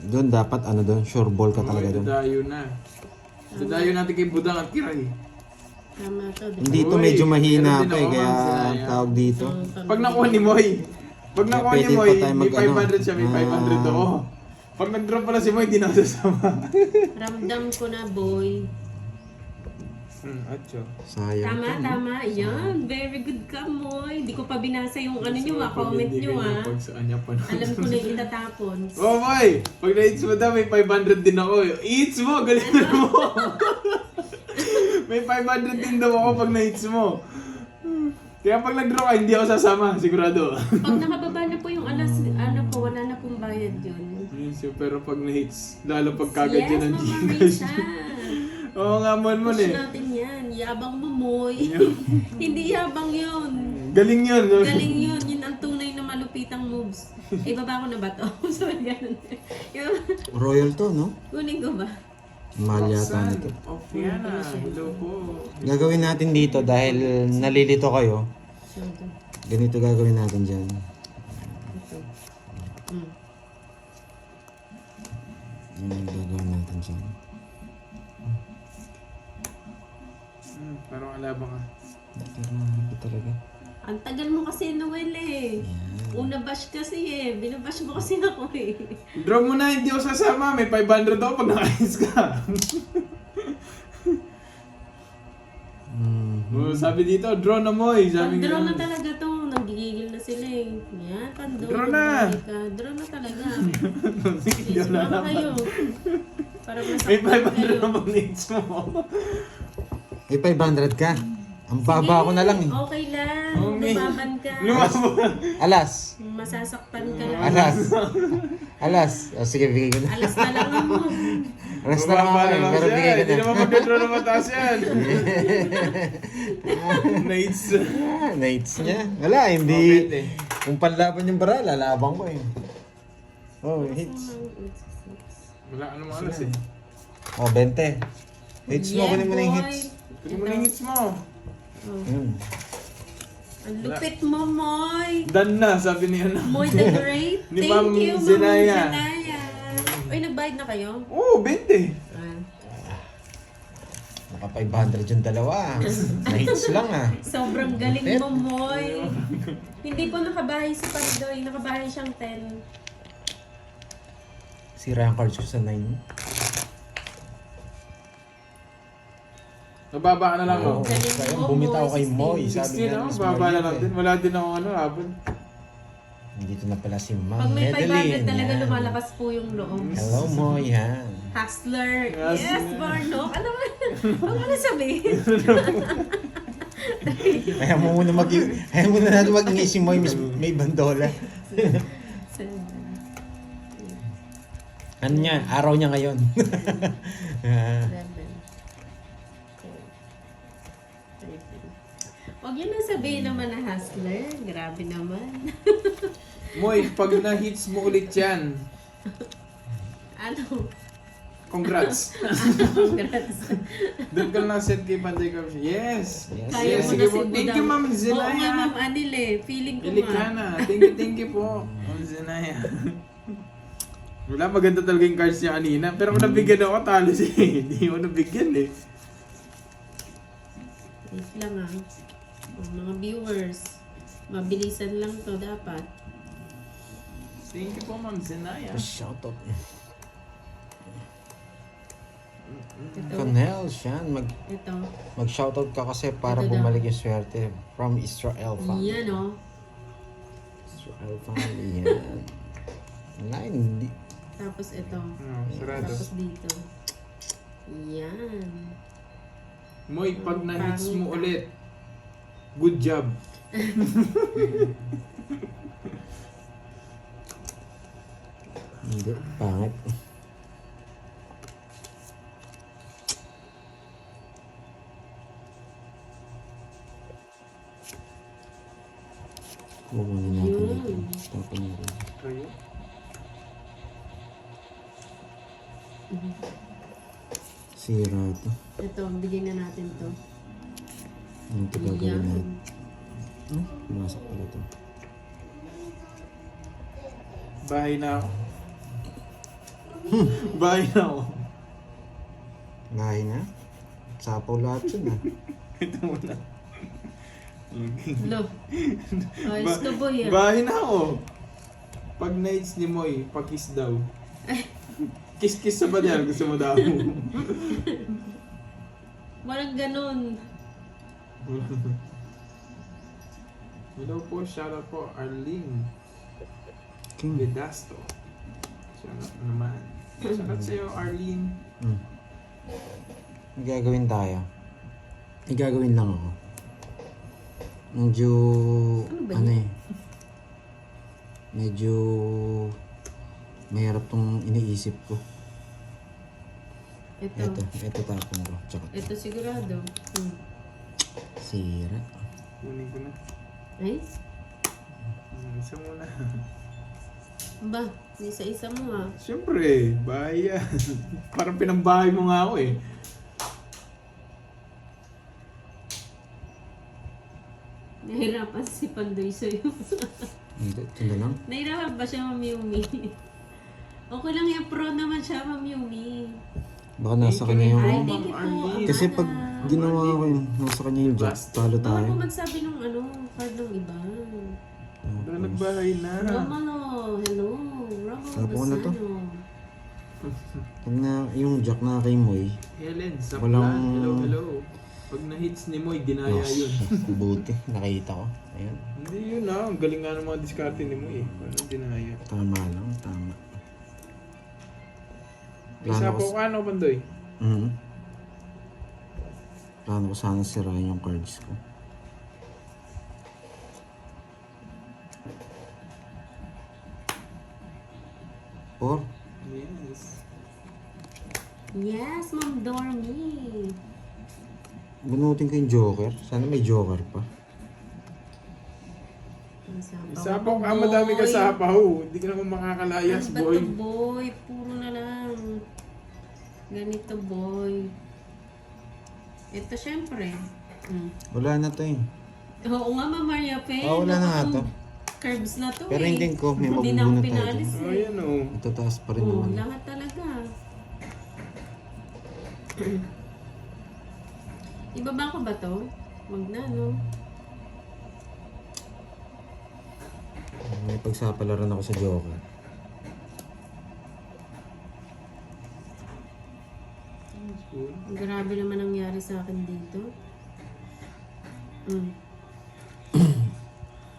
Doon dapat doon, sure ball ka talaga doon. Dadayo na. Dadayo natin kay Budang at Kiray. Tama to. Hindi to Uy, medyo mahina meron din pa eh, ako, kaya Ma'am Zenaya. tawag dito. Pag nakuha ni Moy, pag Kaya nakuha ni pwede Moy, pa tayo may mag-ano. 500 siya, may 500 ako. Pag nag-drop pala si Moy, di na ako sasama. Ramdam ko na, boy. Atyo. Sayang to, no? Tama. Yan. Very good ka, Moy. Hindi ko pa binasa yung nyo, comment nyo, Pag saan niya pa Alam ko na yung itatapon. Oh, Moy! Pag na-hits mo daw, may 500 din ako. I-hits mo! Galingan mo! May 500 din daw ako pag na-hits mo. Kaya pag nag-draw ka, hindi ako sasama. Sigurado. Pag nakababa na po yung alas, wala na pong bayad yun. Yes, pero pag na-hits, lalo pag kagad Yes, yun ang Mama Gcash. Risa. Oo nga, Mon Push eh. natin yan. Yabang mo, Moy. Hindi yabang yun. Galing yun. No? Galing yun. Yun ang tunay na malupitang moves. Ibaba ko na ba to? So, ganun. Royal to, no? Kunin ko ba? Mahal yata nito. Off yan ah. Hello po. Gagawin natin dito dahil nalilito kayo. So, ito. Ganito gagawin natin dyan. Ito. Hmm. Yan yung gagawin natin dyan. Parang alabang ka. Pero mahirap talaga. Ang tagal mo kasi, Noel eh. Una bash kasi eh. Binabash mo kasi ako eh. Draw mo na, hindi ako sasama. May 500 ako pag naka-hits ka. Oh, sabi dito, draw na mo eh. Sabi Draw nga. na talaga to. Nagigigil na sila eh. Yan, tando. Draw na. Draw na talaga. Hindi Yes, ako mama lalaban. kayo. Para May masaktan 500 kayo. na pag na-hits mo. May 500 ka. Ang baba ko na lang eh. Okay lang. Okay. Lumaban ka. Lumaban. Alas. Masasaktan ka lang. Alas. Alas. O sige, bigay ko na. Alas na lang mo. Alas na lang ako Bumaba eh. lang Pero siya. bigay ko Hindi na. naman mag-draw na mataas yan. Na-hits. Nights niya. Wala, hindi. Pwede. Kung panlaban yung bara, lalabang ko eh. Oh, hits. Wala, ano mga alas eh. Oh, 20. Hits mo, kunin mo na yung boy. hits. Pwede mo na yung hits mo. Hmm. Ang lupit mo, Moy. Done na, sabi niya na. Moy the Great. Ni Thank Ma'am you, Ma'am Zenaya. Zenaya. Uy, nagbayad na kayo? Oo, 20. Ah. Naka 500 yung dalawa. Na-hits lang ah. Sobrang galing mo, Moy. Hindi po nakabahay si Pandoy. Nakabahay siyang 10. Sira ang cards ko sa 9. Nababa ka na lang Oo. oh. Galing Kaya mo, bumitaw Moy, kay Moy. 16 Sabi nga ako, Miss baba Maria, na lang eh. din. Wala din ako habon. Dito na pala si Ma'am Pag may 500 Madeline. talaga Yan. lumalakas po yung loob. Hello mo, yan. Hustler. Yes, Yes, ma'am. Barnok. Ano ba? Huwag mo na sabihin. Kaya mo muna kaya muna natin mag-ingay si Moy, may bandola. Ano niya? Araw niya ngayon. 11. 13. Huwag yun na sabihin naman na hustler. Grabe naman. Moy, pag na-hits mo ulit yan, Ano? congrats. Congrats. Doon ka lang set kay Panday Corps. Yes. Yes. Kaya mo sige na po. si Thank Budang. you, Ma'am Oo nga, Zenaya. Ma'am Anil eh. Feeling ko Ilikana. nga. Thank you po, Ma'am Zenaya. Wala, maganda talaga yung cards niya kanina. Pero kung nabigyan ako, talo siya eh. Hindi mo nabigyan eh. Wait lang ah. Mga viewers. Mabilisan lang to dapat. Thank you po, Ma'am Zenaya. Shoutout. Ito. Kanel, Shan, Ito. mag-shoutout ka kasi para Ito daw. bumalik yung swerte from Israel family. Yan oh. Israel family, yan. Wala, hindi. Tapos ito. Sarado. Tapos dito. Yan. Moy, pag na-hits Pangit mo ah. ulit, good job. Hindi, pangit. Kukunin natin Yun. ito. Tapon mo rin. Kayo? Sira ito. Ito, bigyan na natin to. Ano ito gagawin Yan. natin? Pumasok pala ito. Bahay na ako. Bahay na ako. Bahay na? Sapaw lahat yun ah. Ito muna. Lo. Ayos ka boy ah. Bahay na ako. Pag na-hits ni Moy, pag-kiss daw. Kiss-kiss sa badal, gusto mo daw. Walang ganun. Hello po, shoutout po, Arlene King. Vedasto. Shoutout naman. Shoutout sa'yo, Arlene. May gagawin tayo. May gagawin lang ako. Medyo... Ano ba Ano yun? eh. Medyo... Mahirap tong iniisip ko. Ito. Ito tapon ko. Tsaka Ito sigurado. sira. Kunin ko na. Ay? Isa muna. Ba, isa-isa mo ah. Siyempre, bahay yan. Parang pinambahay mo nga ako eh. Nahirapan si Pandoy sa'yo. Hindi, ito na lang. Nahirapan ba siya, Ma'am Yumi? Okay lang yan, pro naman siya, Ma'am Yumi. Baka nasa kanya yung... Ay, thank you po. Arlene. Kasi pag ginawa ko yun, nasa kanya yung jack, talo Baka tayo. po magsabi ng ano, card ng iba. Doon nagbahay na. Romano, hello. Romano Sabi ko na to. Lozano. Pag na, yung jack na kay Moy, Helen, sa Walang- plan. Hello, hello. Pag na-hits ni Moy, ginaya yun. buti, nakita ko. Ayan, Hindi yun ah. Ang galing nga ng mga diskarte ni Moy eh. Paano dinaya? tama lang, tama. Isa Plano ko, po ka ano, Bandoy? plano ko sana sirain yung cards ko. Or, Yes. Yes, Ma'am Dormy. bunutin ko yung joker. Sana may joker pa. Isa po ka, madami ka sa apaw. Hindi ka naman makakalayas, Ano ba boy. to, boy? Puro na lang. Ganito, boy. Ito, syempre. Wala na to eh. Oo nga, Ma'am Maria Pe. Wala na nga to. Curves na to Pero eh. hindi ko, may Hindi na ako mabubunot tayo pinalis dyan. Oh, eh. yan oh. Itataas pa rin Oo, naman. lahat talaga. Ibaba ko ba to? Wag na, no? May pagsapalaran ako sa joker. That's good. Grabe naman nangyari sa akin dito.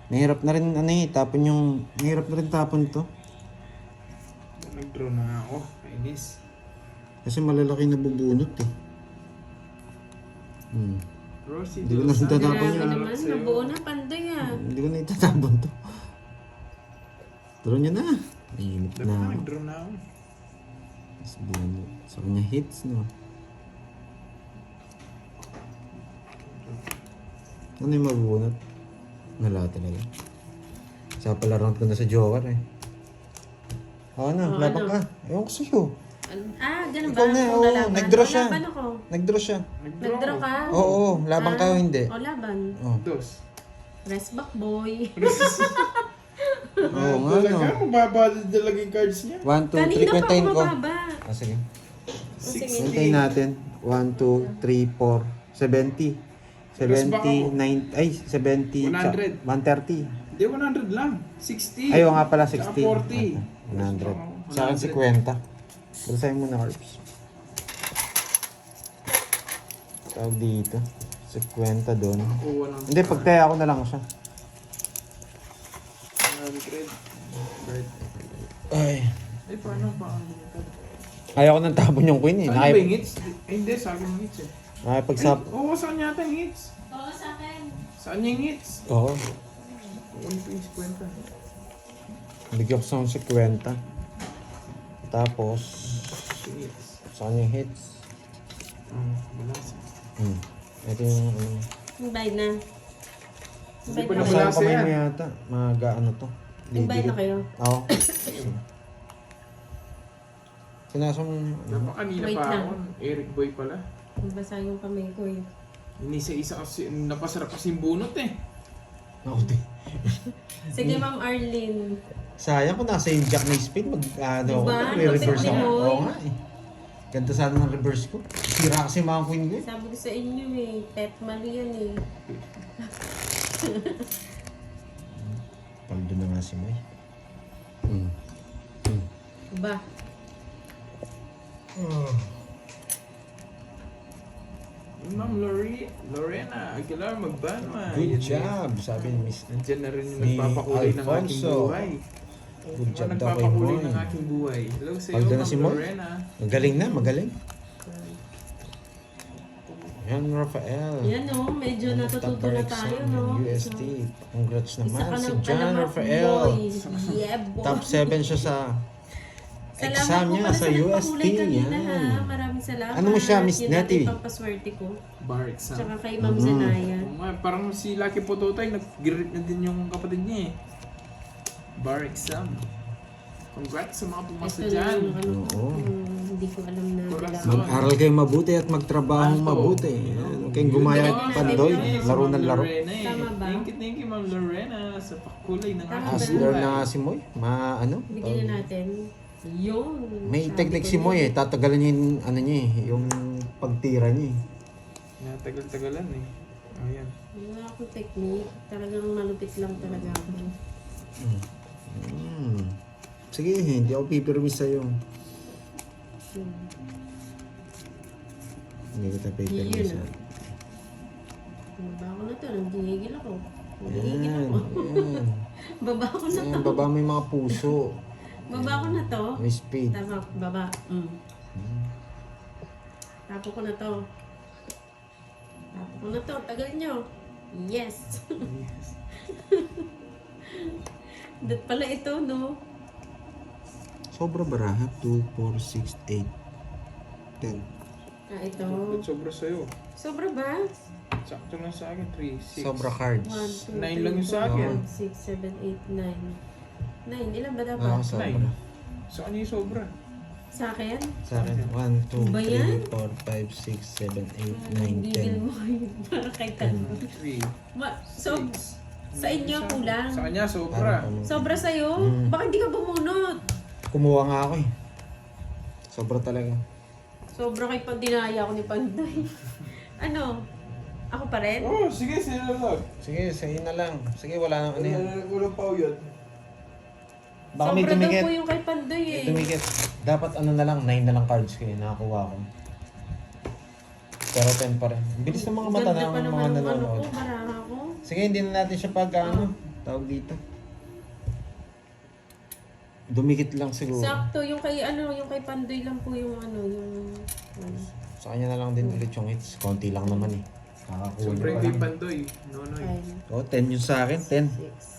Mahirap na rin, ano eh, tapon yung... Mahirap na rin tapon to. Nag-draw na ako. Kainis. Kasi malalaki na bubunot eh. Rosie, Hindi ko na Dilosa, tatapon Grabe yun. naman, sa'yo. nabuo na panday ah. Hindi ko na itatapon to. Turo nyo na. Nahimit Dapat na na ako. nag-draw na ako. Mas bunot. Sa kanya hits, no? Ano yung mabunot? Wala talaga. Sa pala round ko na sa Joker eh. Ano, Oh, labang ano? ka. Ewan ko sa'yo. Ganun ba? Ikaw na, Kung oo. lalaban? Nag-draw O, siya. laban ako. Nag-draw siya. Nag-draw ka? Oo, labang ka o hindi. O, laban. Oh. Dos. Rest back, boy. Oo nga, Talaga, no. mababa din talaga yung cards niya. 1, 2, 3, Kanina pa ako kwentahin ko. mababa. Ah, sige. Sige. Kwentahin natin. 1, 2, 3, 4, 70. 70, 9, ay, 70. 100. 130. Hindi, 100 lang. 60. Ayaw nga pala, Tsaka 60. 40. 100. Sa akin, 50. Basahin mo na, Herbs. Tawag dito. 50 doon. Oo, 100. Hindi, pagtaya ko na lang siya. 100. Right. Ay. Eh, paano ba ang Ayaw ko nang tapon yung queen eh. Ano ba yung hits? Eh, hindi, sa akin yung hits eh. Nakipagsap. Oo, saan yata yung hits? Oo, sa akin. Saan yung hits? Oo. Ano pa yung 50? Bigyan ko sa 50. Tapos, Yung hits. saan yung hits? Wala siya. Ito yung, Yung bayad na. Hindi pa Bayad na. nabala Masama kamay yan. mo yata. Maga ano to. Yung bayad na kayo. Oo. Sinasam, Dapat kanina Wait pa lang. ako. Eric Boy pala. Basa yung kamay ko eh. Inisa-isa kasi, napasarap kasi yung bunot eh. ako di. Sige, Ma'am Arlene. Sayang kung nasa yung jack na spin, ano Diba? ako, may reverse Kasi ako. Pinoy. Oo nga eh. Ganda sana ng reverse ko. Sira kasi mga queen ko eh. Sabi ko sa inyo eh, pet mali yan eh. Paldo na nga si Moy. Ba? Ma'am Lorena Aguilar Magbanwa. Good job, sabi ni Miss. Nandiyan na rin yung Ni nagpapakulay ng aking Alfonso. buhay. Good job Yung daw kay nagpapakulay Moy. ng aking buhay. Hello sa iyo, Paldo na Ma'am si Moy? Lorena. Magaling na, magaling. Yan, Rafael. Yan oh, medyo natututo na tayo no. UST. Congrats Isa naman ka si ng John alamat, Rafael. boy. Yeah, boy. Top 7 siya sa Salamat exam po niya pala sa nagpakulay UST. kanina, ha. Yan. Maraming salamat. Ano mo siya, Miss Yun Nettie? natin pampaswerte ko. Bar exam. Tsaka kay Ma'am Zanaya. Oo nga, parang si Lucky Pototoy, nag-greet na din yung kapatid niya eh. Bar exam. Congrats sa mga pumasa Ito dyan. lang, ano, Oo. hindi ko alam na Correct. kailangan. Mag-aral kayo mabuti at magtrabaho Alto. mabuti. Yan. Huwag kayong gumaya Yun, at pandoy. yun, Laro ng laro. Tama ba? Thank you, Ma'am Lorena, sa pakulay ng Tama aking ba? Aster na nga si Moy. Ano? Bigyan na natin. Yun. May Sabi technique ko si na. Moy eh. Tatagalan niya yung ano niya eh. Yung pagtira niya eh. Tagal-tagalan eh. Ayan. Wala akong technique. Talagang malupit lang talaga ako. Sige, hindi ako pipirmis sa'yo. Hindi kita pipirmis Yun, sa'yo. Baba ko na to. Nanggigigil ako. Nanggigigil Yan, ako. yan. Baba ko na to. Yan, baba mo yung mga puso. Baba ko na to. May speed. Tama, baba. Tapo ko na to. Tapo ko na to. Tagal nyo. Yes. Dat pala ito, no? Sobra baraha. 2, 4, 6, 8, 10. Ah, ito. Ba't sobra sa'yo? Sobra ba? Sakto lang sa akin, 3, 6. Sobra 1, cards. 2, 9 lang yung sa akin. 6, 7, 8, 9. 9, ilan ba Ah, dapat? sobra. Sa kanya yung sobra. Sa akin? Sa akin, 1, 2, Ba yan? 3, 4, 5, 6, 7, 8, 9, Gigil 10. mo yun. Para kay Tano. 3. So, sa inyo kulang. Sa kanya, sobra. Sobra sa'yo? Baka hindi ka bumunot. Kumuha nga ako eh. Sobra talaga. Sobra kay dinaya ako ni Panday. Ano? Ako pa rin? Oh, sige, sila lang. Sige, sa'yo na lang. Sige, wala nang ano yan. Walang pa yun. Baka may Sobra daw dumikit. po yung kay Panday eh. May dumikit. Dapat ano na lang, 9 na lang cards kayo. Nakakuha ko. Pero 10 pa rin. Bilis ng mga mata Ganda ng pa mga naman ng ano ko, nanonood. baraha ko. Sige, hindi na natin siya pag ano. Tawag dito. Dumikit lang siguro. Sakto, yung kay Pandoy lang po yung ano, yung... Sa kanya na lang din ulit yung hits. Konti lang naman eh. Kakakuha Sobra niya yung pa kay lang. Pandoy. Nonoy. 5, Oh, 10 yung sa akin. 10. 6,